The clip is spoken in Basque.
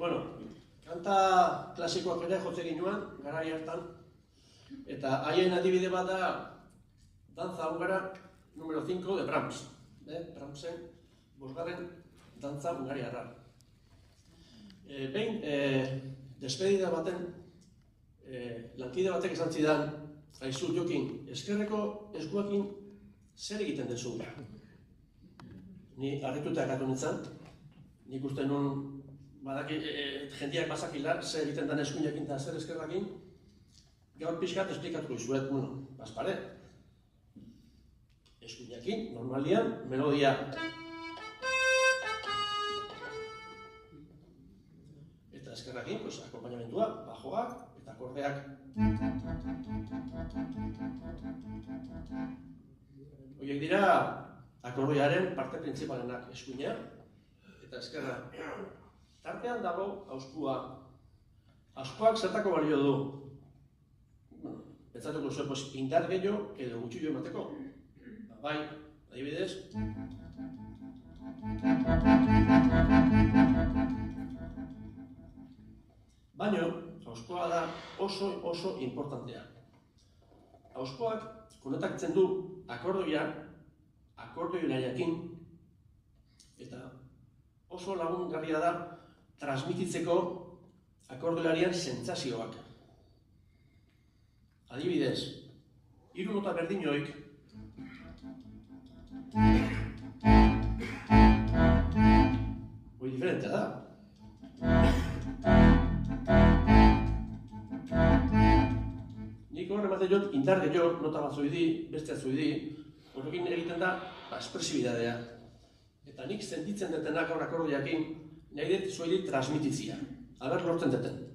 Bueno, kanta klasikoak ere jotze ginoan, garai hartan, eta haien adibide bat da Danza húngara número 5 de Brahms. Brahmsen, bosgarren dantza hungariarra. Behin, despedida baten, lankide batek esan zidan, aizu Jokin, eskerreko eskuakin zer egiten dezu? Ni harrituta ekatu nintzen, nik uste nun, jendeak bazakila, zer egiten den eskuinekin eta zer eskerrakin, gaur pixkat esplikatuko izuet, bazpare. Eskuinekin, normalian, melodia. Eta eskerrakin, akompainamentua, bajoak eta akordeak. Horiek dira akordearen parte printzipalenak, eskuinea eta eskerra. Tartean dago auskua. Auskoak zertako balio du? Pentsatuko zuen, indar gehiago edo gutxillo emateko. Bai, adibidez. Baina, auskoa da oso importantea. Auskoak konektatzen du akordeoiarekin eta oso lagungarria da transmititzeko akordeoiaren sentsazioak. Adibidez, 3 nota berdinoik hori diferentea da. Nik horre ematen jot, indar gehiago nota bat zoidi, bestea zoidi, horrekin egiten da espresibidadea. Eta nik sentitzen detenak akordeoekin nahi dut zoidi transmititzia. Aber lortzen deten.